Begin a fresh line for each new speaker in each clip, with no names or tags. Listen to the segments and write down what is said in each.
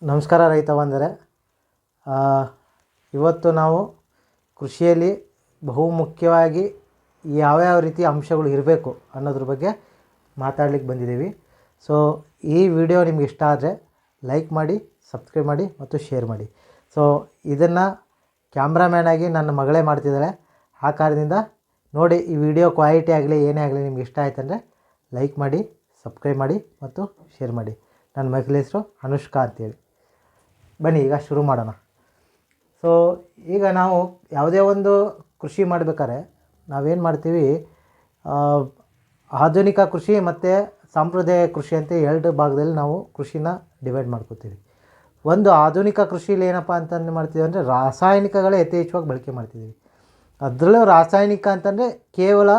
ನಮಸ್ಕಾರ ರೈತ ಬಂದರೆ ಇವತ್ತು ನಾವು ಕೃಷಿಯಲ್ಲಿ ಬಹುಮುಖ್ಯವಾಗಿ ಯಾವ್ಯಾವ ರೀತಿ ಅಂಶಗಳು ಇರಬೇಕು ಅನ್ನೋದ್ರ ಬಗ್ಗೆ ಮಾತಾಡ್ಲಿಕ್ಕೆ ಬಂದಿದ್ದೀವಿ. ಸೊ ಈ ವಿಡಿಯೋ ನಿಮ್ಗೆ ಇಷ್ಟ ಆದರೆ ಲೈಕ್ ಮಾಡಿ, ಸಬ್ಸ್ಕ್ರೈಬ್ ಮಾಡಿ ಮತ್ತು ಶೇರ್ ಮಾಡಿ. ಸೊ ಇದನ್ನು ಕ್ಯಾಮ್ರಾಮ್ಯಾನ್ ಆಗಿ ನನ್ನ ಮಗಳೇ ಮಾಡ್ತಿದ್ದಾಳೆ. ಆ ಕಾರಣದಿಂದ ನೋಡಿ, ಈ ವಿಡಿಯೋ ಕ್ವಾಲಿಟಿ ಆಗಲಿ ಏನೇ ಆಗಲಿ ನಿಮ್ಗೆ ಇಷ್ಟ ಆಯ್ತಂದರೆ ಲೈಕ್ ಮಾಡಿ, ಸಬ್ಸ್ಕ್ರೈಬ್ ಮಾಡಿ ಮತ್ತು ಶೇರ್ ಮಾಡಿ. ನನ್ನ ಮಗಳ ಹೆಸರು ಅನುಷ್ಕಾ ಅಂತೇಳಿ. ಬನ್ನಿ ಈಗ ಶುರು ಮಾಡೋಣ. ಸೊ ಈಗ ನಾವು ಯಾವುದೇ ಒಂದು ಕೃಷಿ ಮಾಡಬೇಕಾದ್ರೆ ನಾವೇನು ಮಾಡ್ತೀವಿ, ಆಧುನಿಕ ಕೃಷಿ ಮತ್ತು ಸಾಂಪ್ರದಾಯಿಕ ಕೃಷಿ ಅಂತ ಎರಡು ಭಾಗದಲ್ಲಿ ನಾವು ಕೃಷಿನ ಡಿವೈಡ್ ಮಾಡ್ಕೋತೀವಿ. ಒಂದು ಆಧುನಿಕ ಕೃಷಿಲಿ ಏನಪ್ಪ ಅಂತಂದು ಮಾಡ್ತೀವಿ ಅಂದರೆ ರಾಸಾಯನಿಕಗಳೇ ಯಥೇಚ್ಛವಾಗಿ ಬಳಕೆ ಮಾಡ್ತಿದ್ದೀವಿ. ಅದರಲ್ಲೂ ರಾಸಾಯನಿಕ ಅಂತಂದರೆ ಕೇವಲ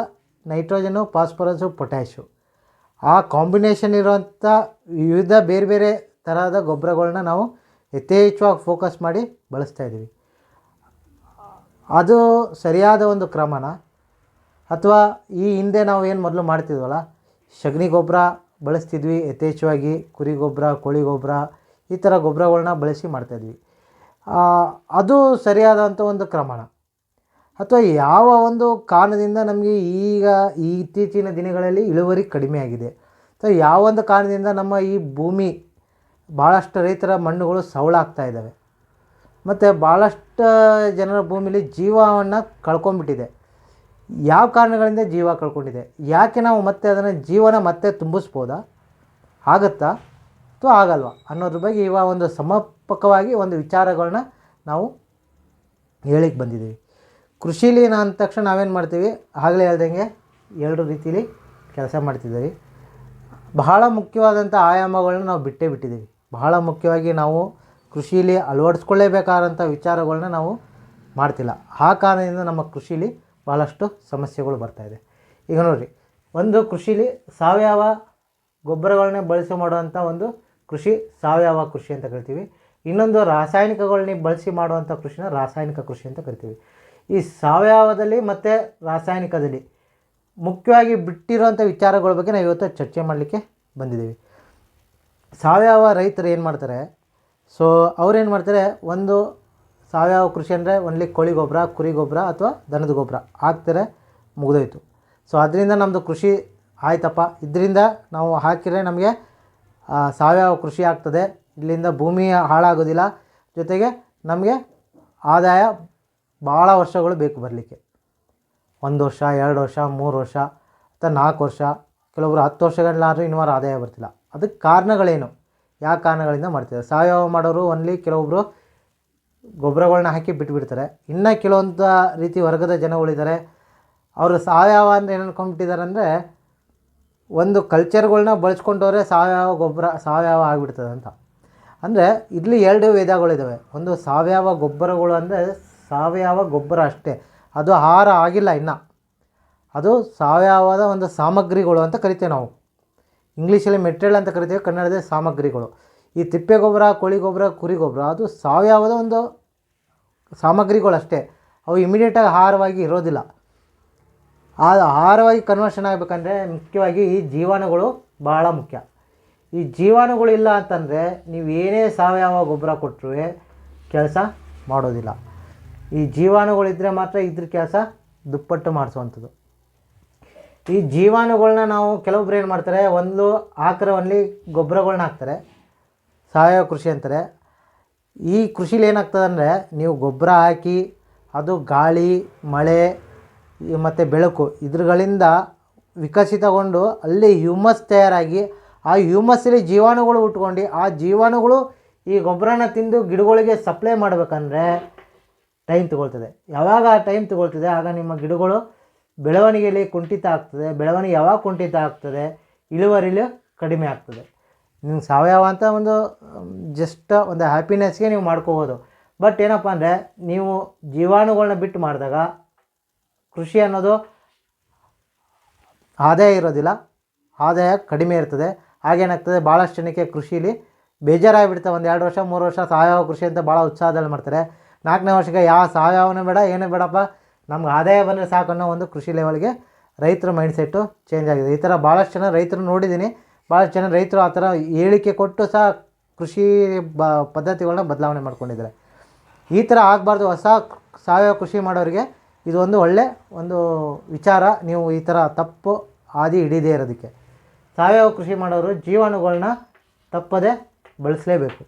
ನೈಟ್ರೋಜನು, ಫಾಸ್ಫರಸ್ಸು, ಪೊಟ್ಯಾಶು ಆ ಕಾಂಬಿನೇಷನ್ ಇರೋಂಥ ವಿವಿಧ ಬೇರೆ ಬೇರೆ ತರಹದ ಗೊಬ್ಬರಗಳನ್ನ ನಾವು ಯಥೇಚ್ಛವಾಗಿ ಫೋಕಸ್ ಮಾಡಿ ಬಳಸ್ತಾ ಇದ್ದೀವಿ. ಅದು ಸರಿಯಾದ ಒಂದು ಕ್ರಮನ, ಅಥವಾ ಈ ಹಿಂದೆ ನಾವು ಏನು ಮೊದಲು ಮಾಡ್ತಿದ್ವಲ್ಲ, ಸಗಣಿ ಗೊಬ್ಬರ ಬಳಸ್ತಿದ್ವಿ ಯಥೇಚ್ಛವಾಗಿ, ಕುರಿ ಗೊಬ್ಬರ, ಕೋಳಿ ಗೊಬ್ಬರ, ಈ ಥರ ಗೊಬ್ಬರಗಳನ್ನ ಬಳಸಿ ಮಾಡ್ತಾಯಿದ್ವಿ. ಅದು ಸರಿಯಾದಂಥ ಒಂದು ಕ್ರಮನ. ಅಥವಾ ಯಾವ ಒಂದು ಕಾರಣದಿಂದ ನಮಗೆ ಈಗ ಇತ್ತೀಚಿನ ದಿನಗಳಲ್ಲಿ ಇಳುವರಿ ಕಡಿಮೆ ಆಗಿದೆ, ಅಥವಾ ಯಾವೊಂದು ಕಾರಣದಿಂದ ನಮ್ಮ ಈ ಭೂಮಿ ಭಾಳಷ್ಟು ರೈತರ ಮಣ್ಣುಗಳು ಸವಳಾಗ್ತಾ ಇದ್ದಾವೆ, ಮತ್ತು ಭಾಳಷ್ಟು ಜನರ ಭೂಮಿಲಿ ಜೀವವನ್ನು ಕಳ್ಕೊಂಡ್ಬಿಟ್ಟಿದೆ. ಯಾವ ಕಾರಣಗಳಿಂದ ಜೀವ ಕಳ್ಕೊಂಡಿದೆ, ಯಾಕೆ ನಾವು ಮತ್ತೆ ಅದನ್ನು ಜೀವನ ಮತ್ತೆ ತುಂಬಿಸ್ಬೋದಾ, ಆಗುತ್ತಾ ಅಥವಾ ಆಗಲ್ವಾ ಅನ್ನೋದ್ರ ಬಗ್ಗೆ ಇವಾಗ ಒಂದು ಸಮರ್ಪಕವಾಗಿ ಒಂದು ವಿಚಾರಗಳನ್ನ ನಾವು ಹೇಳಿಕ್ಕೆ ಬಂದಿದ್ದೀವಿ. ಕೃಷಿಲಿ ಅಂದ ತಕ್ಷಣ ನಾವೇನು ಮಾಡ್ತೀವಿ, ಆಗಲೇ ಹೇಳ್ದಂಗೆ ಎರಡು ರೀತಿಲಿ ಕೆಲಸ ಮಾಡ್ತಿದ್ದೀವಿ. ಬಹಳ ಮುಖ್ಯವಾದಂಥ ಆಯಾಮಗಳನ್ನ ನಾವು ಬಿಟ್ಟಿದ್ದೀವಿ. ಬಹಳ ಮುಖ್ಯವಾಗಿ ನಾವು ಕೃಷಿಲಿ ಅಳವಡಿಸ್ಕೊಳ್ಳೇಬೇಕಾದಂಥ ವಿಚಾರಗಳನ್ನ ನಾವು ಮಾಡ್ತಿಲ್ಲ. ಆ ಕಾರಣದಿಂದ ನಮ್ಮ ಕೃಷಿಲಿ ಭಾಳಷ್ಟು ಸಮಸ್ಯೆಗಳು ಬರ್ತಾಯಿದೆ. ಈಗ ನೋಡಿರಿ, ಒಂದು ಕೃಷಿಲಿ ಸಾವಯವ ಗೊಬ್ಬರಗಳನ್ನೇ ಬಳಸಿ ಮಾಡುವಂಥ ಒಂದು ಕೃಷಿ ಸಾವಯವ ಕೃಷಿ ಅಂತ ಕರಿತೀವಿ. ಇನ್ನೊಂದು ರಾಸಾಯನಿಕಗಳನ್ನ ಬಳಸಿ ಮಾಡುವಂಥ ಕೃಷಿನ ರಾಸಾಯನಿಕ ಕೃಷಿ ಅಂತ ಕರಿತೀವಿ. ಈ ಸಾವಯವದಲ್ಲಿ ಮತ್ತು ರಾಸಾಯನಿಕದಲ್ಲಿ ಮುಖ್ಯವಾಗಿ ಬಿಟ್ಟಿರೋಂಥ ವಿಚಾರಗಳ ಬಗ್ಗೆ ನಾವು ಇವತ್ತು ಚರ್ಚೆ ಮಾಡಲಿಕ್ಕೆ ಬಂದಿದ್ದೀವಿ. ಸಾವಯವ ರೈತರು ಏನು ಮಾಡ್ತಾರೆ, ಸೊ ಅವ್ರೇನು ಮಾಡ್ತಾರೆ, ಒಂದು ಸಾವಯವ ಕೃಷಿ ಅಂದರೆ ಒನ್ಲಿ ಕೋಳಿ ಗೊಬ್ಬರ, ಕುರಿ ಗೊಬ್ಬರ ಅಥವಾ ದನದ ಗೊಬ್ಬರ ಹಾಕ್ತಾರೆ, ಮುಗಿದೋಯ್ತು. ಸೊ ಅದರಿಂದ ನಮ್ಮದು ಕೃಷಿ ಆಯ್ತಪ್ಪ, ಇದರಿಂದ ನಾವು ಹಾಕಿದರೆ ನಮಗೆ ಸಾವಯವ ಕೃಷಿ ಆಗ್ತದೆ, ಇಲ್ಲಿಂದ ಭೂಮಿ ಹಾಳಾಗೋದಿಲ್ಲ, ಜೊತೆಗೆ ನಮಗೆ ಆದಾಯ ಭಾಳ ವರ್ಷಗಳು ಬೇಕು ಬರಲಿಕ್ಕೆ. 1 ವರ್ಷ, 2 ವರ್ಷ, 3 ವರ್ಷ ಅಥವಾ 4 ವರ್ಷ, ಕೆಲವೊಬ್ಬರು 10 ವರ್ಷಗಳಾದರೂ ಇನ್ನೂರು ಆದಾಯ ಬರ್ತಿಲ್ಲ. ಅದಕ್ಕೆ ಕಾರಣಗಳೇನು, ಯಾವ ಕಾರಣಗಳಿಂದ ಮಾಡ್ತಿದ್ದಾರೆ? ಸಾವಯವ ಮಾಡೋರು ಒನ್ಲಿ ಕೆಲವೊಬ್ಬರು ಗೊಬ್ಬರಗಳನ್ನ ಹಾಕಿ ಬಿಟ್ಬಿಡ್ತಾರೆ. ಇನ್ನು ಕೆಲವೊಂದು ರೀತಿ ವರ್ಗದ ಜನಗಳಿದ್ದಾರೆ, ಅವರು ಸಾವಯವ ಅಂದರೆ ಏನು ಅಂದ್ಕೊಂಡ್ಬಿಟ್ಟಿದ್ದಾರೆ ಅಂದರೆ, ಒಂದು ಕಲ್ಚರ್ಗಳನ್ನ ಬಳಸ್ಕೊಂಡವ್ರೆ ಸಾವಯವ ಗೊಬ್ಬರ ಸಾವಯವ ಆಗಿಬಿಡ್ತದೆ ಅಂತ. ಅಂದರೆ ಇಲ್ಲಿ ಎರಡು ವೇದಗಳಿದ್ದಾವೆ. ಒಂದು ಸಾವಯವ ಗೊಬ್ಬರಗಳು ಅಂದರೆ ಸಾವಯವ ಗೊಬ್ಬರ ಅಷ್ಟೇ, ಅದು ಆಹಾರ ಆಗಿಲ್ಲ ಇನ್ನು, ಅದು ಸಾವಯವದ ಒಂದು ಸಾಮಗ್ರಿಗಳು ಅಂತ ಕರಿತೇವೆ ನಾವು. ಇಂಗ್ಲೀಷಲ್ಲಿ ಮೆಟೀರಿಯಲ್ ಅಂತ ಕರಿತೇವೆ, ಕನ್ನಡದಲ್ಲಿ ಸಾಮಗ್ರಿಗಳು. ಈ ತಿಪ್ಪೆ ಗೊಬ್ಬರ, ಕೋಳಿ ಗೊಬ್ಬರ, ಕುರಿ ಗೊಬ್ಬರ ಅದು ಸಾವಯವದ ಒಂದು ಸಾಮಗ್ರಿಗಳಷ್ಟೇ, ಅವು ಇಮಿಡಿಯೇಟಾಗಿ ಆಹಾರವಾಗಿ ಇರೋದಿಲ್ಲ. ಆ ಆಹಾರವಾಗಿ ಕನ್ವರ್ಷನ್ ಆಗಬೇಕಂದ್ರೆ ಮುಖ್ಯವಾಗಿ ಈ ಜೀವಾಣುಗಳು ಭಾಳ ಮುಖ್ಯ. ಈ ಜೀವಾಣುಗಳು ಇಲ್ಲ ಅಂತಂದರೆ ನೀವು ಏನೇ ಸಾವಯವ ಗೊಬ್ಬರ ಕೊಟ್ಟರು ಕೆಲಸ ಮಾಡೋದಿಲ್ಲ. ಈ ಜೀವಾಣುಗಳಿದ್ದರೆ ಮಾತ್ರ ಇದ್ರ ಕೆಲಸ ದುಪ್ಪಟ್ಟು ಮಾಡಿಸುವಂಥದ್ದು. ಈ ಜೀವಾಣುಗಳನ್ನ ನಾವು ಕೆಲವೊಬ್ರು ಏನು ಮಾಡ್ತಾರೆ, ಒಂದು ಆಕರವಲ್ಲಿ ಗೊಬ್ಬರಗಳ್ನ ಹಾಕ್ತಾರೆ, ಸಾವಯವ ಕೃಷಿ ಅಂತಾರೆ. ಈ ಕೃಷಿಲಿ ಏನಾಗ್ತದೆ ಅಂದರೆ, ನೀವು ಗೊಬ್ಬರ ಹಾಕಿ ಅದು ಗಾಳಿ, ಮಳೆ ಮತ್ತು ಬೆಳಕು ಇದ್ರಗಳಿಂದ ವಿಕಸಿತಗೊಂಡು ಅಲ್ಲಿ ಹ್ಯೂಮಸ್ ತಯಾರಾಗಿ, ಆ ಹ್ಯೂಮಸ್ಸಲ್ಲಿ ಜೀವಾಣುಗಳು ಉಟ್ಕೊಂಡು ಆ ಜೀವಾಣುಗಳು ಈ ಗೊಬ್ಬರನ ತಿಂದು ಗಿಡಗಳಿಗೆ ಸಪ್ಲೈ ಮಾಡಬೇಕಂದ್ರೆ ಟೈಮ್ ತೊಗೊಳ್ತದೆ. ಯಾವಾಗ ಆ ಟೈಮ್ ತೊಗೊಳ್ತದೆ ಆಗ ನಿಮ್ಮ ಗಿಡಗಳು ಬೆಳವಣಿಗೆಯಲ್ಲಿ ಕುಂಠಿತ ಆಗ್ತದೆ. ಬೆಳವಣಿಗೆ ಯಾವಾಗ ಕುಂಠಿತ ಆಗ್ತದೆ, ಇಳುವರಿಲಿ ಕಡಿಮೆ ಆಗ್ತದೆ. ನೀವು ಸಾವಯವ ಅಂತ ಒಂದು ಜಸ್ಟ್ ಒಂದು ಹ್ಯಾಪಿನೆಸ್ಗೆ ನೀವು ಮಾಡ್ಕೋಬೋದು. ಬಟ್ ಏನಪ್ಪ ಅಂದರೆ, ನೀವು ಜೀವಾಣುಗಳನ್ನ ಬಿಟ್ಟು ಮಾಡಿದಾಗ ಕೃಷಿ ಅನ್ನೋದು ಆದಾಯ ಇರೋದಿಲ್ಲ, ಆದಾಯ ಕಡಿಮೆ ಇರ್ತದೆ. ಹಾಗೇನಾಗ್ತದೆ, ಭಾಳಷ್ಟು ಜನಕ್ಕೆ ಕೃಷಿಲಿ ಬೇಜಾರಾಗಿಬಿಡ್ತಾರೆ. 1-2 ವರ್ಷ 3 ವರ್ಷ ಸಾವಯವ ಕೃಷಿ ಅಂತ ಭಾಳ ಉತ್ಸಾಹದಲ್ಲಿ ಮಾಡ್ತಾರೆ. 4ನೇ ವರ್ಷಕ್ಕೆ ಯಾವ ಸಾವಯವನೇ ಬೇಡ, ಏನೂ ಬೇಡಪ್ಪ, ನಮ್ಗೆ ಆದಾಯ ಬಂದರೆ ಸಾಕು ಅನ್ನೋ ಒಂದು ಕೃಷಿ ಲೆವೆಲ್ಗೆ ರೈತರ ಮೈಂಡ್ಸೆಟ್ಟು ಚೇಂಜ್ ಆಗಿದೆ. ಈ ಥರ ಭಾಳಷ್ಟು ಜನ ರೈತರು ನೋಡಿದ್ದೀನಿ. ಭಾಳಷ್ಟು ಜನ ರೈತರು ಆ ಥರ ಹೇಳಿಕೆ ಕೊಟ್ಟು ಸಹ ಕೃಷಿ ಪದ್ಧತಿಗಳನ್ನ ಬದಲಾವಣೆ ಮಾಡ್ಕೊಂಡಿದ್ದಾರೆ. ಈ ಥರ ಆಗಬಾರ್ದು. ಹೊಸ ಸಾವಯವ ಕೃಷಿ ಮಾಡೋರಿಗೆ ಇದು ಒಂದು ಒಳ್ಳೆ ಒಂದು ವಿಚಾರ. ನೀವು ಈ ಥರ ತಪ್ಪು ಹಾದಿ ಹಿಡಿದೇ ಇರೋದಕ್ಕೆ ಸಾವಯವ ಕೃಷಿ ಮಾಡೋರು ಜೀವಾಣುಗಳನ್ನ ತಪ್ಪದೇ ಬಳಸಲೇಬೇಕು.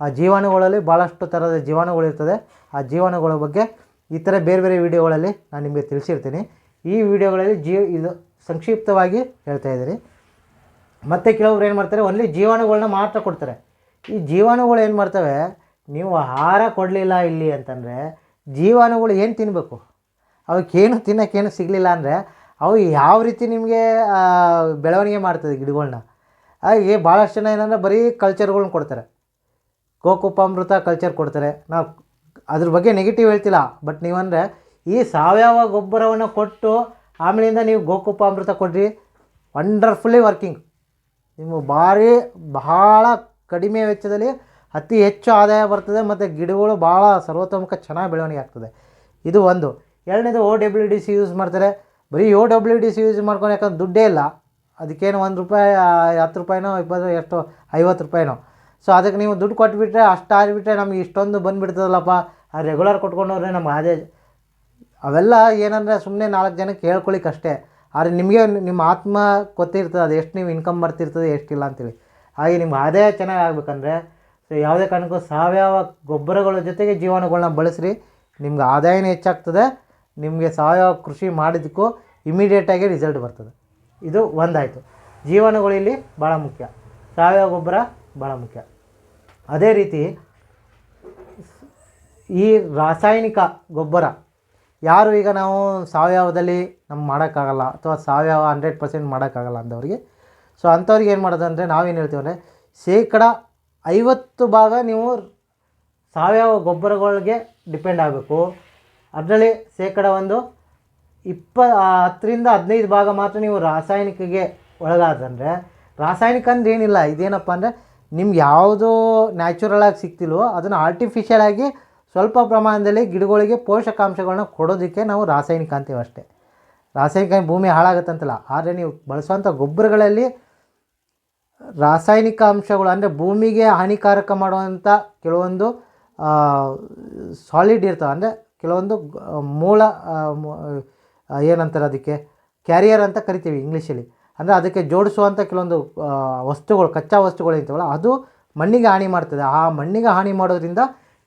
ಆ ಜೀವಾಣುಗಳಲ್ಲಿ ಭಾಳಷ್ಟು ಥರದ ಜೀವಾಣುಗಳಿರ್ತದೆ. ಆ ಜೀವಾಣುಗಳ ಬಗ್ಗೆ ಈ ಥರ ಬೇರೆ ಬೇರೆ ವೀಡಿಯೋಗಳಲ್ಲಿ ನಾನು ನಿಮಗೆ ತಿಳಿಸಿರ್ತೀನಿ. ಈ ವಿಡಿಯೋಗಳಲ್ಲಿ ಇದು ಸಂಕ್ಷಿಪ್ತವಾಗಿ ಹೇಳ್ತಾಯಿದ್ದೀನಿ. ಮತ್ತು ಕೆಲವ್ರು ಏನು ಮಾಡ್ತಾರೆ, ಓನ್ಲಿ ಜೀವಾಣುಗಳನ್ನ ಮಾತ್ರ ಕೊಡ್ತಾರೆ. ಈ ಜೀವಾಣುಗಳು ಏನು ಮಾಡ್ತವೆ, ನೀವು ಆಹಾರ ಕೊಡಲಿಲ್ಲ ಇಲ್ಲಿ ಅಂತಂದರೆ ಜೀವಾಣುಗಳು ಏನು ತಿನ್ನಬೇಕು, ಅವಕ್ಕೇನು ತಿನ್ನೋಕ್ಕೇನು ಸಿಗಲಿಲ್ಲ ಅಂದರೆ ಅವು ಯಾವ ರೀತಿ ನಿಮಗೆ ಬೆಳವಣಿಗೆ ಮಾಡ್ತದೆ ಗಿಡಗಳ್ನ. ಹಾಗೆ ಭಾಳಷ್ಟು ಜನ ಏನಂದರೆ ಬರೀ ಕಲ್ಚರ್ಗಳ್ನ ಕೊಡ್ತಾರೆ. ಗೋಕುಪಾಮೃತ ಕಲ್ಚರ್ ಕೊಡ್ತಾರೆ. ನಾವು ಅದ್ರ ಬಗ್ಗೆ ನೆಗೆಟಿವ್ ಹೇಳ್ತಿಲ್ಲ, ಬಟ್ ನೀವಂದರೆ ಈ ಸಾವಯವ ಗೊಬ್ಬರವನ್ನು ಕೊಟ್ಟು ಆಮೇಲಿಂದ ನೀವು ಗೋಕುಪಾಮೃತ ಕೊಡ್ರಿ, ವಂಡರ್ಫುಲ್ಲಿ ವರ್ಕಿಂಗ್. ನೀವು ಬಹಳ ಕಡಿಮೆ ವೆಚ್ಚದಲ್ಲಿ ಅತಿ ಹೆಚ್ಚು ಆದಾಯ ಬರ್ತದೆ ಮತ್ತು ಗಿಡಗಳು ಭಾಳ ಸರ್ವತೋಮುಖ ಚೆನ್ನಾಗಿ ಬೆಳವಣಿಗೆ ಆಗ್ತದೆ. ಇದು ಒಂದು. ಎರಡನೇದು OWDC ಯೂಸ್ ಮಾಡ್ತಾರೆ. ಬರೀ OWDC ಯೂಸ್ ಮಾಡ್ಕೊಂಡು, ಯಾಕಂದ್ರೆ ದುಡ್ಡೇ ಇಲ್ಲ ಅದಕ್ಕೇನು, ₹1 ₹10 20 ಎಷ್ಟು ₹50. ಸೊ ಅದಕ್ಕೆ ನೀವು ದುಡ್ಡು ಕೊಟ್ಬಿಟ್ರೆ ಅಷ್ಟು ಆಗಿಬಿಟ್ರೆ ನಮ್ಗೆ ಇಷ್ಟೊಂದು ಬಂದುಬಿಡ್ತದಲ್ಲಪ್ಪ, ಆ ರೆಗ್ಯುಲರ್ ಕೊಟ್ಕೊಂಡವ್ರೆ ನಮ್ಗೆ ಅದೇ. ಅವೆಲ್ಲ ಏನಂದರೆ ಸುಮ್ಮನೆ 4 ಜನಕ್ಕೆ ಹೇಳ್ಕೊಳ್ಳಿಕ್ಕೆ ಅಷ್ಟೇ. ಆದರೆ ನಿಮಗೆ ನಿಮ್ಮ ಆತ್ಮ ಗೊತ್ತಿರ್ತದೆ ಅದು ಎಷ್ಟು ನೀವು ಇನ್ಕಮ್ ಬರ್ತಿರ್ತದೆ ಎಷ್ಟಿಲ್ಲ ಅಂತೇಳಿ. ಹಾಗೆ ನಿಮ್ಮ ಆದಾಯ ಚೆನ್ನಾಗಿ ಆಗಬೇಕಂದ್ರೆ ಸೊ ಯಾವುದೇ ಕಾರಣಕ್ಕೂ ಸಾವಯವ ಗೊಬ್ಬರಗಳ ಜೊತೆಗೆ ಜೀವಾಣುಗಳನ್ನ ಬಳಸ್ರಿ. ನಿಮ್ಗೆ ಆದಾಯನೂ ಹೆಚ್ಚಾಗ್ತದೆ, ನಿಮಗೆ ಸಾವಯವ ಕೃಷಿ ಮಾಡಿದ್ದಕ್ಕೂ ಇಮಿಡಿಯೇಟಾಗಿ ರಿಸಲ್ಟ್ ಬರ್ತದೆ. ಇದು ಒಂದಾಯಿತು. ಜೀವಾಣುಗಳು ಇಲ್ಲಿ ಭಾಳ ಮುಖ್ಯ, ಸಾವಯವ ಗೊಬ್ಬರ ಭಾಳ ಮುಖ್ಯ. ಅದೇ ರೀತಿ ಈ ರಾಸಾಯನಿಕ ಗೊಬ್ಬರ ಯಾರು ಈಗ ನಾವು ಸಾವಯವದಲ್ಲಿ ನಮ್ಗೆ ಮಾಡೋಕ್ಕಾಗಲ್ಲ ಅಥವಾ ಸಾವಯವ 100% ಮಾಡೋಕ್ಕಾಗಲ್ಲ ಅಂದವ್ರಿಗೆ, ಸೊ ಅಂಥವ್ರಿಗೆ ಏನು ಮಾಡೋದಂದರೆ ನಾವೇನು ಹೇಳ್ತೀವಿ ಅಂದರೆ 50% ನೀವು ಸಾವಯವ ಗೊಬ್ಬರಗಳಿಗೆ ಡಿಪೆಂಡ್ ಆಗಬೇಕು. ಅದರಲ್ಲಿ ಒಂದು 10-15% ಮಾತ್ರ ನೀವು ರಾಸಾಯನಿಕಗೆ ಒಳಗಾದಂದರೆ, ರಾಸಾಯನಿಕ ಅಂದ್ರೆ ಏನಿಲ್ಲ, ಇದೇನಪ್ಪ ಅಂದರೆ ನಿಮ್ಗೆ ಯಾವುದೋ ನ್ಯಾಚುರಲಾಗಿ ಸಿಗ್ತಿಲ್ವೋ ಅದನ್ನು ಆರ್ಟಿಫಿಷಿಯಲಾಗಿ ಸ್ವಲ್ಪ ಪ್ರಮಾಣದಲ್ಲಿ ಗಿಡಗಳಿಗೆ ಪೋಷಕಾಂಶಗಳನ್ನ ಕೊಡೋದಕ್ಕೆ ನಾವು ರಾಸಾಯನಿಕ ಅಂತೀವಿ ಅಷ್ಟೇ. ರಾಸಾಯನಿಕ ಭೂಮಿ ಹಾಳಾಗುತ್ತಂತಲ್ಲ. ಆದರೆ ನೀವು ಬಳಸುವಂಥ ಗೊಬ್ಬರಗಳಲ್ಲಿ ರಾಸಾಯನಿಕ ಅಂಶಗಳು ಅಂದರೆ ಭೂಮಿಗೆ ಹಾನಿಕಾರಕ ಮಾಡುವಂಥ ಕೆಲವೊಂದು ಸಾಲಿಡ್ ಇರ್ತವೆ. ಅಂದರೆ ಕೆಲವೊಂದು ಮೂಲ ಏನಂತಾರೆ ಅದಕ್ಕೆ ಕ್ಯಾರಿಯರ್ ಅಂತ ಕರಿತೀವಿ ಇಂಗ್ಲೀಷಲ್ಲಿ. ಅಂದರೆ ಅದಕ್ಕೆ ಜೋಡಿಸುವಂಥ ಕೆಲವೊಂದು ವಸ್ತುಗಳು, ಕಚ್ಚಾ ವಸ್ತುಗಳು ಇರ್ತವಲ್ಲ, ಅದು ಮಣ್ಣಿಗೆ ಹಾನಿ ಮಾಡ್ತದೆ. ಆ ಮಣ್ಣಿಗೆ ಹಾನಿ ಮಾಡೋದ್ರಿಂದ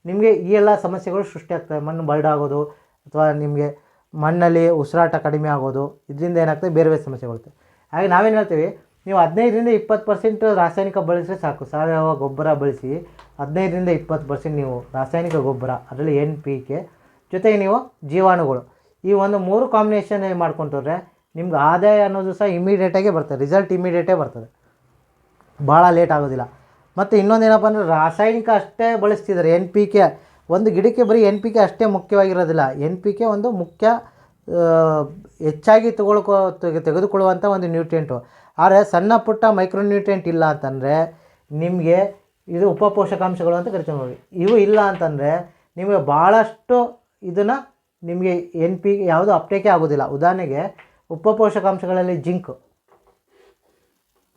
ನಿಮಗೆ ಈ ಎಲ್ಲ ಸಮಸ್ಯೆಗಳು ಸೃಷ್ಟಿಯಾಗ್ತವೆ. ಮಣ್ಣು ಬರಡಾಗೋದು ಅಥವಾ ನಿಮಗೆ ಮಣ್ಣಲ್ಲಿ ಉಸಿರಾಟ ಕಡಿಮೆ ಆಗೋದು, ಇದರಿಂದ ಏನಾಗ್ತದೆ ಬೇರೆ ಬೇರೆ ಸಮಸ್ಯೆಗಳು. ಹಾಗೆ ನಾವೇನು ಹೇಳ್ತೀವಿ, ನೀವು 15-20% ರಾಸಾಯನಿಕ ಬಳಸಿದ್ರೆ ಸಾಕು. ಸಾವಯವ ಗೊಬ್ಬರ ಬಳಸಿ 15-20% ನೀವು ರಾಸಾಯನಿಕ ಗೊಬ್ಬರ, ಅದರಲ್ಲಿ NPK ಜೊತೆಗೆ ನೀವು ಜೀವಾಣುಗಳು, ಈ ಒಂದು 3 ಕಾಂಬಿನೇಷನ್ ಮಾಡ್ಕೊಂಡ್ರೆ ನಿಮ್ಗೆ ಆದಾಯ ಅನ್ನೋದು ಸಹ ಇಮಿಡಿಯೇಟಾಗೆ ಬರ್ತದೆ, ರಿಸಲ್ಟ್ ಇಮಿಡಿಯೇಟೇ ಬರ್ತದೆ, ಭಾಳ ಲೇಟ್ ಆಗೋದಿಲ್ಲ. ಮತ್ತು ಇನ್ನೊಂದೇನಪ್ಪ ಅಂದರೆ ರಾಸಾಯನಿಕ ಅಷ್ಟೇ ಬಳಸ್ತಿದ್ದಾರೆ. NPK ಒಂದು ಗಿಡಕ್ಕೆ ಬರೀ NPK ಅಷ್ಟೇ ಮುಖ್ಯವಾಗಿರೋದಿಲ್ಲ. NPK ಒಂದು ಮುಖ್ಯ ಹೆಚ್ಚಾಗಿ ತೆಗೆದುಕೊಳ್ಳುವಂಥ ಒಂದು ನ್ಯೂಟ್ರಿಯೆಂಟು. ಆದರೆ ಸಣ್ಣ ಪುಟ್ಟ ಮೈಕ್ರೋ ನ್ಯೂಟ್ರಿಯೆಂಟ್ ಇಲ್ಲ ಅಂತಂದರೆ ನಿಮಗೆ ಇದು ಉಪಪೋಷಕಾಂಶಗಳು ಅಂತ ಕರಿತೀವಿ ನೋಡಿ, ಇವು ಇಲ್ಲ ಅಂತಂದರೆ ನಿಮಗೆ ಭಾಳಷ್ಟು ಇದನ್ನು ನಿಮಗೆ NPK ಯಾವುದು ಅಪ್ಟೇಕೇ ಆಗೋದಿಲ್ಲ. ಉದಾಹರಣೆಗೆ ಉಪಪೋಷಕಾಂಶಗಳಲ್ಲಿ ಜಿಂಕ್,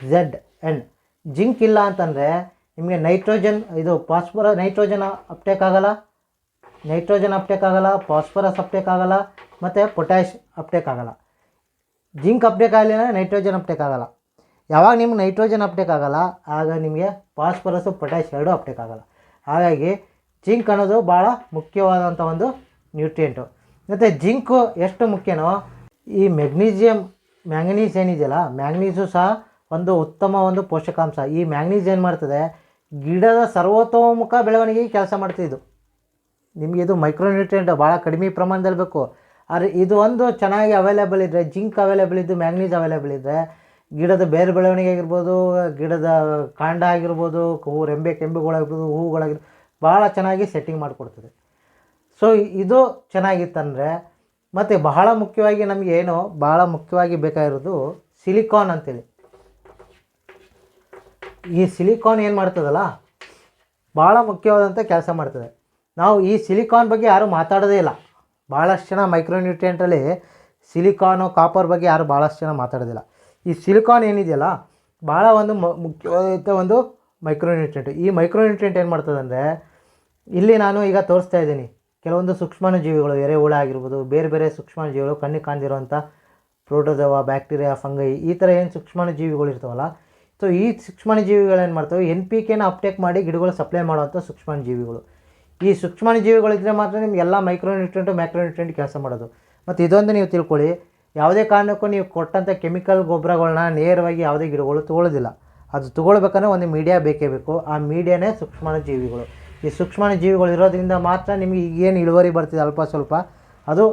ZN, ಜಿಂಕ್ ಇಲ್ಲ ಅಂತಂದರೆ ನಿಮಗೆ ನೈಟ್ರೋಜನ್, ಇದು ನೈಟ್ರೋಜನ್ ಅಪ್ಟೇಕ್ ಆಗಲ್ಲ, ಫಾಸ್ಫರಸ್ ಅಪ್ಟೇಕ್ ಆಗಲ್ಲ, ಮತ್ತು ಪೊಟ್ಯಾಷ್ ಅಪ್ಟೇಕ್ ಆಗಲ್ಲ. ಜಿಂಕ್ ಅಪ್ಟೇಕ್ ಆಗಲಿಲ್ಲ, ನೈಟ್ರೋಜನ್ ಅಪ್ಟೇಕ್ ಆಗಲ್ಲ. ಯಾವಾಗ ನಿಮ್ಗೆ ನೈಟ್ರೋಜನ್ ಅಪ್ಟೇಕ್ ಆಗಲ್ಲ, ಆಗ ನಿಮಗೆ ಫಾಸ್ಫರಸ್ಸು ಪೊಟ್ಯಾಷ್ ಎರಡೂ ಅಪ್ಟೇಕ್ ಆಗಲ್ಲ. ಹಾಗಾಗಿ ಜಿಂಕ್ ಅನ್ನೋದು ಭಾಳ ಮುಖ್ಯವಾದಂಥ ಒಂದು ನ್ಯೂಟ್ರಿಯೆಂಟು. ಮತ್ತು ಜಿಂಕು ಎಷ್ಟು ಮುಖ್ಯನೋ ಈ ಮ್ಯಾಂಗನೀಸ್ ಏನಿದೆಯಲ್ಲ, ಮ್ಯಾಂಗನೀಸು ಸಹ ಒಂದು ಉತ್ತಮ ಒಂದು ಪೋಷಕಾಂಶ. ಈ ಮ್ಯಾಂಗನೀಸ್ ಏನು ಮಾಡ್ತದೆ, ಗಿಡದ ಸರ್ವತೋಮುಖ ಬೆಳವಣಿಗೆಗೆ ಕೆಲಸ ಮಾಡ್ತಿದ್ದು. ನಿಮಗೆ ಇದು ಮೈಕ್ರೋನ್ಯೂಟ್ರಿಯೆಂಟ್ ಭಾಳ ಕಡಿಮೆ ಪ್ರಮಾಣದಲ್ಲಿ ಬೇಕು. ಆದರೆ ಇದು ಒಂದು ಚೆನ್ನಾಗಿ ಅವೈಲೇಬಲ್ ಇದ್ದರೆ, ಜಿಂಕ್ ಅವೈಲೇಬಲ್ ಇದ್ದು ಮ್ಯಾಂಗನೀಸ್ ಅವೈಲೇಬಲ್ ಇದ್ದರೆ ಗಿಡದ ಬೇರೆ ಬೆಳವಣಿಗೆ ಆಗಿರ್ಬೋದು, ಗಿಡದ ಕಾಂಡ ಆಗಿರ್ಬೋದು, ರೆಂಬೆ ಕೆಂಬುಗಳಾಗಿರ್ಬೋದು, ಹೂವುಗಳಾಗಿರ್ಬೋದು, ಭಾಳ ಚೆನ್ನಾಗಿ ಸೆಟ್ಟಿಂಗ್ ಮಾಡಿಕೊಡ್ತದೆ. ಸೊ ಇದು ಚೆನ್ನಾಗಿತ್ತಂದರೆ, ಮತ್ತು ಬಹಳ ಮುಖ್ಯವಾಗಿ ನಮಗೆ ಏನು ಭಾಳ ಮುಖ್ಯವಾಗಿ ಬೇಕಾಗಿರೋದು ಸಿಲಿಕಾನ್ ಅಂತೇಳಿ. ಈ ಸಿಲಿಕಾನ್ ಏನು ಮಾಡ್ತದಲ್ಲ ಭಾಳ ಮುಖ್ಯವಾದಂಥ ಕೆಲಸ ಮಾಡ್ತದೆ. ನಾವು ಈ ಸಿಲಿಕಾನ್ ಬಗ್ಗೆ ಯಾರೂ ಮಾತಾಡೋದೇ ಇಲ್ಲ. ಭಾಳಷ್ಟು ಜನ ಮೈಕ್ರೋನ್ಯೂಟ್ರಿಯೆಂಟಲ್ಲಿ ಸಿಲಿಕಾನು, ಕಾಪರ್ ಬಗ್ಗೆ ಯಾರು ಭಾಳಷ್ಟು ಜನ ಮಾತಾಡೋದಿಲ್ಲ. ಈ ಸಿಲಿಕಾನ್ ಏನಿದೆಯಲ್ಲ ಭಾಳ ಒಂದು ಮುಖ್ಯವಾದಂಥ ಒಂದು ಮೈಕ್ರೋನ್ಯೂಟ್ರಿಯೆಂಟ್. ಈ ಮೈಕ್ರೋನ್ಯೂಟ್ರಿಯೆಂಟ್ ಏನು ಮಾಡ್ತದೆ ಅಂದರೆ, ಇಲ್ಲಿ ನಾನು ಈಗ ತೋರಿಸ್ತಾ ಇದ್ದೀನಿ ಕೆಲವೊಂದು ಸೂಕ್ಷ್ಮಾಣುಜೀವಿಗಳು, ಎರೆಹುಳ ಆಗಿರ್ಬೋದು, ಬೇರೆ ಬೇರೆ ಸೂಕ್ಷ್ಮಾಣುಜೀವಿಗಳು, ಕಣ್ಣಿಗೆ ಕಾಣದಿರುವಂಥ ಪ್ರೋಟೋಜೋವಾ, ಬ್ಯಾಕ್ಟೀರಿಯಾ, ಫಂಗೈ, ಈ ಥರ ಏನು ಸೂಕ್ಷ್ಮಾಣುಜೀವಿಗಳು ಇರ್ತಾವಲ್ಲ, ಸೊ ಈ ಸೂಕ್ಷ್ಮಾಣುಜೀವಿಗಳು ಏನು ಮಾಡ್ತವೆ, NPKನ ಅಪ್ಟೇಕ್ ಮಾಡಿ ಗಿಡಗಳು ಸಪ್ಲೈ ಮಾಡುವಂಥ ಸೂಕ್ಷ್ಮಾಣುಜೀವಿಗಳು. ಈ ಸೂಕ್ಷ್ಮಾಣುಜೀವಿಗಳಿದ್ದರೆ ಮಾತ್ರ ನಿಮಗೆಲ್ಲ ಮೈಕ್ರೋನ್ಯೂಟ್ರಿಯೆಂಟು ಮ್ಯಾಕ್ರೋನ್ಯೂಟ್ರಿಯೆಂಟ್ ಕೆಲಸ ಮಾಡೋದು. ಮತ್ತು ಇದೊಂದು ನೀವು ತಿಳ್ಕೊಳ್ಳಿ, ಯಾವುದೇ ಕಾರಣಕ್ಕೂ ನೀವು ಕೊಟ್ಟಂಥ ಕೆಮಿಕಲ್ ಗೊಬ್ಬರಗಳನ್ನ ನೇರವಾಗಿ ಯಾವುದೇ ಗಿಡಗಳು ತೊಗೊಳ್ಳೋದಿಲ್ಲ. ಅದು ತೊಗೊಳ್ಬೇಕಂದ್ರೆ ಒಂದು ಮೀಡಿಯಾ ಬೇಕೇ ಬೇಕು. ಆ ಮೀಡಿಯಾನೇ ಸೂಕ್ಷ್ಮಾಣುಜೀವಿಗಳು. ಈ ಸೂಕ್ಷ್ಮಾಣುಜೀವಿಗಳು ಇರೋದ್ರಿಂದ ಮಾತ್ರ ನಿಮಗೆ ಈಗೇನು ಇಳುವರಿ ಬರ್ತಿದೆ ಅಲ್ಪ ಸ್ವಲ್ಪ, ಅದು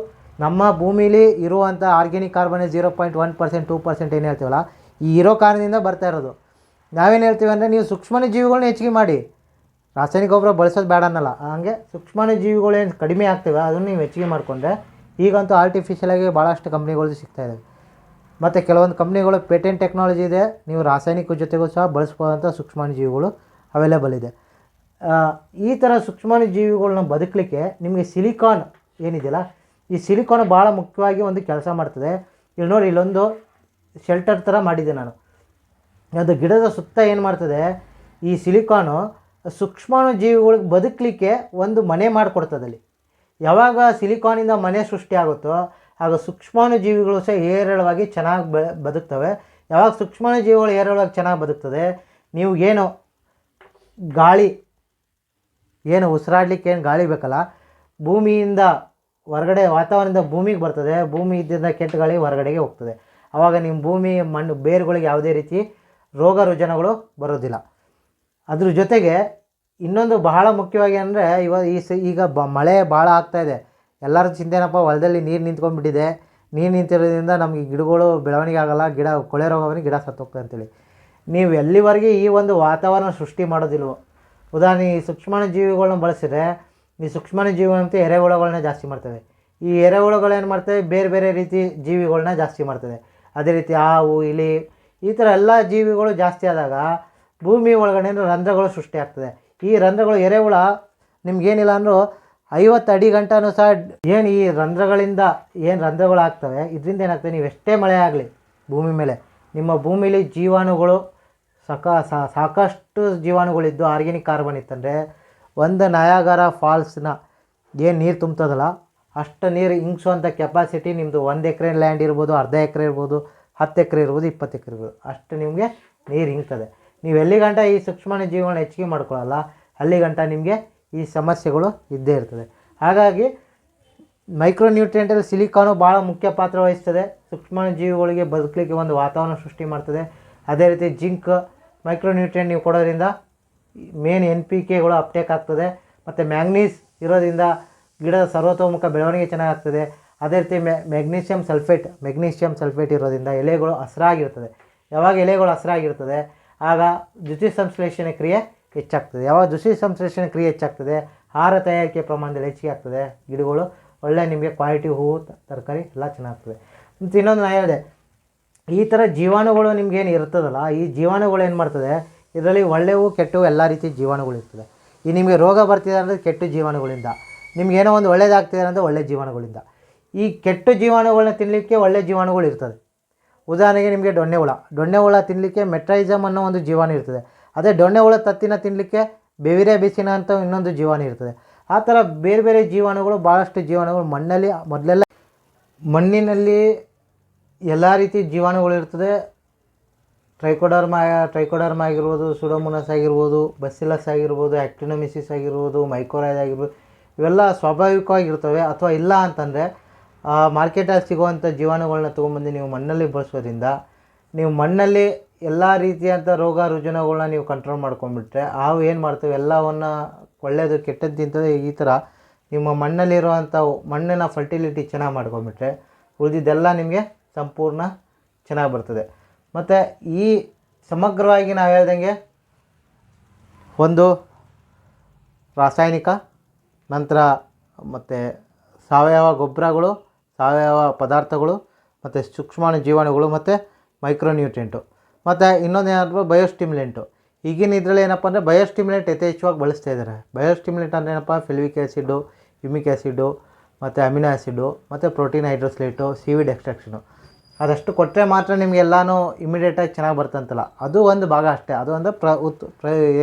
ನಮ್ಮ ಭೂಮಿಲಿ ಇರುವಂಥ ಆರ್ಗ್ಯಾನಿಕ್ ಕಾರ್ಬನ್ 0.1%, 2% ಏನು ಹೇಳ್ತೀವಲ್ಲ, ಈ ಇರೋ ಕಾರಣದಿಂದ ಬರ್ತಾ ಇರೋದು. ನಾವೇನು ಹೇಳ್ತೀವಿ ಅಂದರೆ, ನೀವು ಸೂಕ್ಷ್ಮಾಣುಜೀವಿಗಳನ್ನ ಹೆಚ್ಚಿಗೆ ಮಾಡಿ, ರಾಸಾಯನಿಕ ಗೊಬ್ಬರ ಬಳಸೋದು ಬೇಡ ಅನ್ನಲ್ಲ. ಹಾಗೆ ಸೂಕ್ಷ್ಮಾಣುಜೀವಿಗಳು ಏನು ಕಡಿಮೆ ಆಗ್ತವೆ ಅದನ್ನು ನೀವು ಹೆಚ್ಚಿಗೆ ಮಾಡಿಕೊಂಡ್ರೆ, ಈಗಂತೂ ಆರ್ಟಿಫಿಷಿಯಲಾಗಿ ಭಾಳಷ್ಟು ಕಂಪ್ನಿಗಳು ಸಿಗ್ತಾಯಿದ್ದಾವೆ. ಮತ್ತು ಕೆಲವೊಂದು ಕಂಪ್ನಿಗಳು ಪೇಟೆಂಟ್ ಟೆಕ್ನಾಲಜಿ ಇದೆ, ನೀವು ರಾಸಾಯನಿಕ ಜೊತೆಗೂ ಸಹ ಬಳಸ್ಬೋದಂಥ ಸೂಕ್ಷ್ಮಾಣುಜೀವಿಗಳು ಅವೈಲೇಬಲ್ ಇದೆ. ಈ ಥರ ಸೂಕ್ಷ್ಮಾಣುಜೀವಿಗಳನ್ನ ಬದುಕಲಿಕ್ಕೆ ನಿಮಗೆ ಸಿಲಿಕಾನ್ ಏನಿದೆಯಲ್ಲ, ಈ ಸಿಲಿಕಾನ್ ಭಾಳ ಮುಖ್ಯವಾಗಿ ಒಂದು ಕೆಲಸ ಮಾಡ್ತದೆ. ಇಲ್ಲಿ ನೋಡಿ, ಇಲ್ಲೊಂದು ಶೆಲ್ಟರ್ ಥರ ಮಾಡಿದ್ದೆ ನಾನು. ಅದು ಗಿಡದ ಸುತ್ತ ಏನು ಮಾಡ್ತದೆ, ಈ ಸಿಲಿಕಾನು ಸೂಕ್ಷ್ಮಾಣುಜೀವಿಗಳಿಗೆ ಬದುಕಲಿಕ್ಕೆ ಒಂದು ಮನೆ ಮಾಡಿಕೊಡ್ತದಲ್ಲಿ. ಯಾವಾಗ ಸಿಲಿಕಾನಿಂದ ಮನೆ ಸೃಷ್ಟಿಯಾಗುತ್ತೋ ಆಗ ಸೂಕ್ಷ್ಮಾಣುಜೀವಿಗಳು ಸಹ ಹೇರಳವಾಗಿ ಚೆನ್ನಾಗಿ ಬದುಕ್ತವೆ. ಯಾವಾಗ ಸೂಕ್ಷ್ಮಾಣುಜೀವಿಗಳು ಹೇರಳವಾಗಿ ಚೆನ್ನಾಗಿ ಬದುಕ್ತದೆ, ನೀವು ಗಾಳಿ ಏನು ಉಸಿರಾಡಲಿಕ್ಕೆ ಏನು ಗಾಳಿ ಬೇಕಲ್ಲ, ಭೂಮಿಯಿಂದ ಹೊರಗಡೆ ವಾತಾವರಣದಿಂದ ಭೂಮಿಗೆ ಬರ್ತದೆ, ಭೂಮಿ ಇದ್ದಿಂದ ಕೆಟ್ಟ ಗಾಳಿ ಹೊರಗಡೆಗೆ ಹೋಗ್ತದೆ. ಆವಾಗ ನಿಮ್ಮ ಭೂಮಿ ಮಣ್ಣು ಬೇರುಗಳಿಗೆ ಯಾವುದೇ ರೀತಿ ರೋಗ ರುಜಿನಗಳು ಬರೋದಿಲ್ಲ. ಅದ್ರ ಜೊತೆಗೆ ಇನ್ನೊಂದು ಬಹಳ ಮುಖ್ಯವಾಗಿ ಅಂದರೆ, ಈಗ ಮಳೆ ಭಾಳ ಆಗ್ತಾಯಿದೆ. ಎಲ್ಲರ ಚಿಂತೆನಪ್ಪ, ಹೊಲದಲ್ಲಿ ನೀರು ನಿಂತ್ಕೊಂಡ್ಬಿಟ್ಟಿದೆ, ನೀರು ನಿಂತಿರೋದ್ರಿಂದ ನಮಗೆ ಗಿಡಗಳು ಬೆಳವಣಿಗೆ ಆಗೋಲ್ಲ, ಗಿಡ ಕೊಳೆ ರೋಗವೇ ಗಿಡ ಸತ್ತೋಗ್ತದೆ ಅಂತೇಳಿ. ನೀವು ಎಲ್ಲಿವರೆಗೆ ಈ ಒಂದು ವಾತಾವರಣ ಸೃಷ್ಟಿ ಮಾಡೋದಿಲ್ವೋ, ಉದಾಹರಣೆ ಈ ಸೂಕ್ಷ್ಮಾಣುಜೀವಿಗಳನ್ನ ಬಳಸಿದ್ರೆ, ಈ ಸೂಕ್ಷ್ಮಾಣುಜೀವಿಗಳಂತ ಎರೆಹುಳುಗಳನ್ನ ಜಾಸ್ತಿ ಮಾಡ್ತವೆ. ಈ ಎರೆಹುಳುಗಳೇನು ಮಾಡ್ತವೆ, ಬೇರೆ ಬೇರೆ ರೀತಿ ಜೀವಿಗಳನ್ನ ಜಾಸ್ತಿ ಮಾಡ್ತದೆ. ಅದೇ ರೀತಿ ಹಾವು, ಇಲಿ, ಈ ಥರ ಎಲ್ಲ ಜೀವಿಗಳು ಜಾಸ್ತಿ ಆದಾಗ ಭೂಮಿ ಒಳಗಡೆ ರಂಧ್ರಗಳು ಸೃಷ್ಟಿಯಾಗ್ತದೆ. ಈ ರಂಧ್ರಗಳು, ಎರೆಹುಳ ನಿಮ್ಗೇನಿಲ್ಲ ಅಂದರೂ 50 ಅಡಿ ಗಂಟನೂ ಸಹ ಏನು ಈ ರಂಧ್ರಗಳಿಂದ ಏನು ರಂಧ್ರಗಳು ಆಗ್ತವೆ, ಇದರಿಂದ ಏನಾಗ್ತದೆ, ನೀವು ಎಷ್ಟೇ ಮಳೆ ಆಗಲಿ ಭೂಮಿ ಮೇಲೆ, ನಿಮ್ಮ ಭೂಮಿಲಿ ಜೀವಾಣುಗಳು ಸಾಕಷ್ಟು ಜೀವಾಣುಗಳಿದ್ದು ಆರ್ಗ್ಯಾನಿಕ್ ಕಾರ್ಬನ್ ಇತ್ತಂದರೆ, ಒಂದು ನಯಾಗರ ಫಾಲ್ಸ್ನ ಏನು ನೀರು ತುಂಬ್ತದಲ್ಲ, ಅಷ್ಟು ನೀರು ಇಂಗಿಸುವಂಥ ಕೆಪಾಸಿಟಿ ನಿಮ್ಮದು 1 ಎಕರೆ ಲ್ಯಾಂಡ್ ಇರ್ಬೋದು, ಅರ್ಧ ಎಕರೆ ಇರ್ಬೋದು, 10 ಎಕರೆ ಇರ್ಬೋದು, 20 ಎಕರೆ ಇರ್ಬೋದು, ಅಷ್ಟು ನಿಮಗೆ ನೀರು ಇಂಗ್ತದೆ. ನೀವು ಎಲ್ಲಿಗಂಟ ಈ ಸೂಕ್ಷ್ಮಾಣುಜೀವಿಗಳನ್ನ ಹೆಚ್ಚಿಗೆ ಮಾಡ್ಕೊಳ್ಳಲ್ಲ, ಅಲ್ಲಿಗಂಟ ನಿಮಗೆ ಈ ಸಮಸ್ಯೆಗಳು ಇದ್ದೇ ಇರ್ತದೆ. ಹಾಗಾಗಿ ಮೈಕ್ರೋನ್ಯೂಟ್ರಿಯೆಂಟಲ್ಲಿ ಸಿಲಿಕಾನು ಭಾಳ ಮುಖ್ಯ ಪಾತ್ರ ವಹಿಸ್ತದೆ. ಸೂಕ್ಷ್ಮಾಣುಜೀವಿಗಳಿಗೆ ಬದುಕಲಿಕ್ಕೆ ಒಂದು ವಾತಾವರಣ ಸೃಷ್ಟಿ ಮಾಡ್ತದೆ. ಅದೇ ರೀತಿ ಜಿಂಕ್, ಮೈಕ್ರೋನ್ಯೂಟ್ರಿಯೆಂಟ್ ನೀವು ಕೊಡೋದ್ರಿಂದ ಮೇನ್ NPKಗಳು ಅಪ್ಟೇಕ್ ಆಗ್ತದೆ. ಮತ್ತು ಮ್ಯಾಂಗ್ನೀಸ್ ಇರೋದ್ರಿಂದ ಗಿಡದ ಸರ್ವತೋಮುಖ ಬೆಳವಣಿಗೆ ಚೆನ್ನಾಗಾಗ್ತದೆ. ಅದೇ ರೀತಿ ಮೆಗ್ನೀಷಿಯಮ್ ಸಲ್ಫೇಟ್ ಇರೋದ್ರಿಂದ ಎಲೆಗಳು ಹಸಿರಾಗಿರ್ತದೆ. ಯಾವಾಗ ಎಲೆಗಳು ಹಸಿರಾಗಿರ್ತದೆ ಆಗ ದ್ಯುತಿ ಸಂಶ್ಲೇಷಣೆ ಕ್ರಿಯೆ ಹೆಚ್ಚಾಗ್ತದೆ. ಯಾವಾಗ ದ್ಯುತಿ ಸಂಶ್ಲೇಷಣೆ ಕ್ರಿಯೆ ಹೆಚ್ಚಾಗ್ತದೆ, ಆಹಾರ ತಯಾರಿಕೆ ಪ್ರಮಾಣದಲ್ಲಿ ಹೆಚ್ಚಿಗೆ ಆಗ್ತದೆ. ಗಿಡಗಳು ಒಳ್ಳೆ ನಿಮಗೆ ಕ್ವಾಲಿಟಿ ಹೂವು, ತರಕಾರಿ ಎಲ್ಲ ಚೆನ್ನಾಗ್ತದೆ. ಮತ್ತು ಇನ್ನೊಂದು ನಾನು ಹೇಳಿದೆ, ಈ ಥರ ಜೀವಾಣುಗಳು ನಿಮ್ಗೇನು ಇರ್ತದಲ್ಲ, ಈ ಜೀವಾಣುಗಳು ಏನು ಮಾಡ್ತದೆ, ಇದರಲ್ಲಿ ಒಳ್ಳೆಯವು ಕೆಟ್ಟವು ಎಲ್ಲ ರೀತಿ ಜೀವಾಣುಗಳಿರ್ತದೆ. ಈ ನಿಮಗೆ ರೋಗ ಬರ್ತಿದೆ ಅಂದರೆ ಕೆಟ್ಟ ಜೀವಾಣುಗಳಿಂದ, ನಿಮಗೇನೋ ಒಂದು ಒಳ್ಳೇದಾಗ್ತಿದೆ ಅಂದರೆ ಒಳ್ಳೆ ಜೀವಾಣುಗಳಿಂದ. ಈ ಕೆಟ್ಟ ಜೀವಾಣುಗಳನ್ನ ತಿನ್ನಲಿಕ್ಕೆ ಒಳ್ಳೆ ಜೀವಾಣುಗಳು ಇರ್ತದೆ. ಉದಾಹರಣೆಗೆ ನಿಮಗೆ ಡೊಣ್ಣೆ ಹುಳ ತಿನ್ನಲಿಕ್ಕೆ ಮೆಟ್ರೈಸಮ್ ಅನ್ನೋ ಒಂದು ಜೀವಾಣು ಇರ್ತದೆ. ಅದೇ ಡೊಣ್ಣೆ ಹುಳ ತತ್ತಿನ ತಿನ್ನಲಿಕ್ಕೆ ಬೆವಿರೆ ಬಿಸಿನ ಅಂತ ಇನ್ನೊಂದು ಜೀವಾಣು ಇರ್ತದೆ. ಆ ಥರ ಬೇರೆ ಬೇರೆ ಜೀವಾಣುಗಳು, ಭಾಳಷ್ಟು ಜೀವಾಣುಗಳು ಮಣ್ಣಿನಲ್ಲಿ ಎಲ್ಲ ರೀತಿ ಜೀವಾಣುಗಳು ಇರ್ತದೆ. ಟ್ರೈಕೋಡರ್ಮ ಆಗಿರ್ಬೋದು, ಸುಡೋಮೋನಾಸ್ ಆಗಿರ್ಬೋದು, ಬಸಿಲಸ್ ಆಗಿರ್ಬೋದು, ಆಕ್ಟಿನೋಮಿಸಿಸ್ ಆಗಿರ್ಬೋದು, ಮೈಕೋರೈಡ್ ಆಗಿರ್ಬೋದು, ಇವೆಲ್ಲ ಸ್ವಾಭಾವಿಕವಾಗಿರ್ತವೆ. ಅಥವಾ ಇಲ್ಲ ಅಂತಂದರೆ ಮಾರ್ಕೆಟಲ್ಲಿ ಸಿಗುವಂಥ ಜೀವಾಣುಗಳನ್ನ ತೊಗೊಂಬಂದು ನೀವು ಮಣ್ಣಲ್ಲಿ ಬಳಸೋದ್ರಿಂದ ನೀವು ಮಣ್ಣಲ್ಲಿ ಎಲ್ಲ ರೀತಿಯಾದ ರೋಗ ರುಜಿನಗಳನ್ನ ನೀವು ಕಂಟ್ರೋಲ್ ಮಾಡ್ಕೊಂಡ್ಬಿಟ್ರೆ, ಅವು ಏನು ಮಾಡ್ತವೆ, ಎಲ್ಲವನ್ನು ಒಳ್ಳೆಯದು ಕೆಟ್ಟದ್ದು ತಿಂತದೆ. ಈ ಥರ ನಿಮ್ಮ ಮಣ್ಣಲ್ಲಿರುವಂಥ ಮಣ್ಣಿನ ಫರ್ಟಿಲಿಟಿ ಚೆನ್ನಾಗಿ ಮಾಡ್ಕೊಂಡ್ಬಿಟ್ರೆ ಉಳಿದಿದ್ದೆಲ್ಲ ನಿಮಗೆ ಸಂಪೂರ್ಣ ಚೆನ್ನಾಗಿ ಬರ್ತದೆ. ಮತ್ತು ಈ ಸಮಗ್ರವಾಗಿ ನಾವು ಹೇಳ್ದಂಗೆ ಒಂದು ರಾಸಾಯನಿಕ, ನಂತರ ಮತ್ತು ಸಾವಯವ ಗೊಬ್ಬರಗಳು, ಸಾವಯವ ಪದಾರ್ಥಗಳು, ಮತ್ತು ಸೂಕ್ಷ್ಮಾಣು ಜೀವಾಣುಗಳು, ಮತ್ತು ಮೈಕ್ರೋನ್ಯೂಟ್ರಿಯೆಂಟು, ಮತ್ತು ಇನ್ನೊಂದು ಏನಾದರೂ ಬಯೋಸ್ಟಿಮ್ಯುಲೆಂಟು. ಈಗಿನ ಇದರಲ್ಲಿ ಏನಪ್ಪ ಅಂದರೆ ಬಯೋಸ್ಟಿಮ್ಯುಲೆಂಟ್ ಯಥೇಚ್ಛವಾಗಿ ಬಳಸ್ತಾ ಇದ್ದಾರೆ. ಬಯೋಸ್ಟಿಮ್ಯುಲೆಂಟ್ ಅಂದರೆ ಏನಪ್ಪ, ಫೆಲ್ವಿಕ್ ಆ್ಯಸಿಡ್ಡು, ಹ್ಯೂಮಿಕ್ ಆ್ಯಸಿಡ್ಡು, ಮತ್ತು ಅಮಿನೋ ಆ್ಯಸಿಡ್ಡು, ಮತ್ತು ಪ್ರೋಟೀನ್ ಹೈಡ್ರೋಸ್ಲೇಟು, ಸೀವಿಡ್ ಎಕ್ಸ್ಟ್ರಾಕ್ಷನು. ಅದಷ್ಟು ಕೊಟ್ಟರೆ ಮಾತ್ರ ನಿಮಗೆಲ್ಲನೂ ಇಮಿಡಿಯೇಟಾಗಿ ಚೆನ್ನಾಗಿ ಬರ್ತಂತಲ್ಲ, ಅದು ಒಂದು ಭಾಗ ಅಷ್ಟೇ. ಅದು ಒಂದು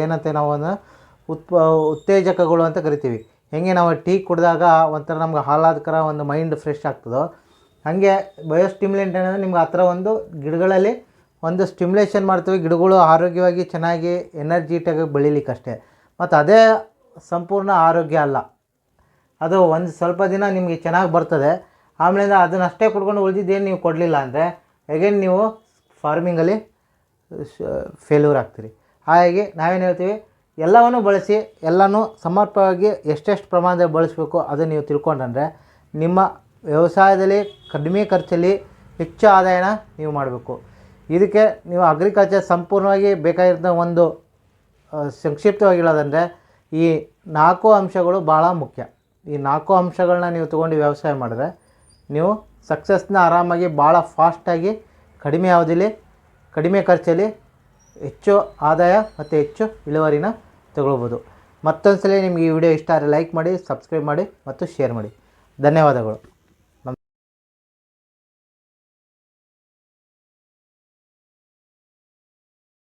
ಏನಂತೆ ನಾವು ಒಂದು ಉತ್ತೇಜಕಗಳು ಅಂತ ಕರಿತೀವಿ. ಹೆಂಗೆ ನಾವು ಟೀ ಕುಡಿದಾಗ ಒಂಥರ ನಮ್ಗೆ ಆಹ್ಲಾದಕರ ಒಂದು ಮೈಂಡ್ ಫ್ರೆಶ್ ಆಗ್ತದೋ, ಹಾಗೆ ಬಯೋಸ್ಟಿಮ್ಯುಲೆಂಟ್ ಏನಂದರೆ ನಿಮ್ಗೆ ಆ ಥರ ಒಂದು ಗಿಡಗಳಲ್ಲಿ ಒಂದು ಸ್ಟಿಮ್ಯುಲೇಷನ್ ಮಾಡ್ತೀವಿ, ಗಿಡಗಳು ಆರೋಗ್ಯವಾಗಿ ಚೆನ್ನಾಗಿ ಎನರ್ಜಿಟಾಗಿ ಬೆಳೀಲಿಕ್ಕಷ್ಟೇ. ಮತ್ತು ಅದೇ ಸಂಪೂರ್ಣ ಆರೋಗ್ಯ ಅಲ್ಲ. ಅದು ಒಂದು ಸ್ವಲ್ಪ ದಿನ ನಿಮಗೆ ಚೆನ್ನಾಗಿ ಬರ್ತದೆ, ಆಮೇಲಿಂದ ಅದನ್ನಷ್ಟೇ ಕುಡ್ಕೊಂಡು ಉಳಿದಿದ್ದೇನು ನೀವು ಕೊಡಲಿಲ್ಲ ಅಂದರೆ ಅಗೇನ್ ನೀವು ಫಾರ್ಮಿಂಗಲ್ಲಿ ಫೇಲ್ಯೂರ್ ಆಗ್ತೀರಿ. ಹಾಗಾಗಿ ನಾವೇನು ಹೇಳ್ತೀವಿ, ಎಲ್ಲವನ್ನು ಬಳಸಿ, ಎಲ್ಲನೂ ಸಮರ್ಪಕವಾಗಿ ಎಷ್ಟೆಷ್ಟು ಪ್ರಮಾಣದಲ್ಲಿ ಬಳಸಬೇಕು ಅದನ್ನು ನೀವು ತಿಳ್ಕೊಂಡ್ರೆ ನಿಮ್ಮ ವ್ಯವಸಾಯದಲ್ಲಿ ಕಡಿಮೆ ಖರ್ಚಲ್ಲಿ ಹೆಚ್ಚು ಆದಾಯನ ನೀವು ಮಾಡಬೇಕು. ಇದಕ್ಕೆ ನೀವು ಅಗ್ರಿಕಲ್ಚರ್ ಸಂಪೂರ್ಣವಾಗಿ ಬೇಕಾಗಿರೋ ಒಂದು ಸಂಕ್ಷಿಪ್ತವಾಗಿ ಹೇಳೋದಂದರೆ ಈ 4 ಅಂಶಗಳು ಭಾಳ ಮುಖ್ಯ. ಈ 4 ಅಂಶಗಳನ್ನ ನೀವು ತೊಗೊಂಡು ವ್ಯವಸಾಯ ಮಾಡಿದ್ರೆ ನೀವು ಸಕ್ಸಸ್ನ ಆರಾಮಾಗಿ ಭಾಳ ಫಾಸ್ಟಾಗಿ ಕಡಿಮೆ ಅವಧಿಯಲ್ಲಿ ಕಡಿಮೆ ಖರ್ಚಲ್ಲಿ ಹೆಚ್ಚು ಆದಾಯ ಮತ್ತು ಹೆಚ್ಚು ಇಳುವರಿನ ತಗೊಳ್ಬೋದು. ಮತ್ತೊಂದು ಸಲ ನಿಮಗೆ ಈ ವಿಡಿಯೋ ಇಷ್ಟ ಆದರೆ ಲೈಕ್ ಮಾಡಿ, ಸಬ್ಸ್ಕ್ರೈಬ್ ಮಾಡಿ ಮತ್ತು ಶೇರ್ ಮಾಡಿ. ಧನ್ಯವಾದಗಳು.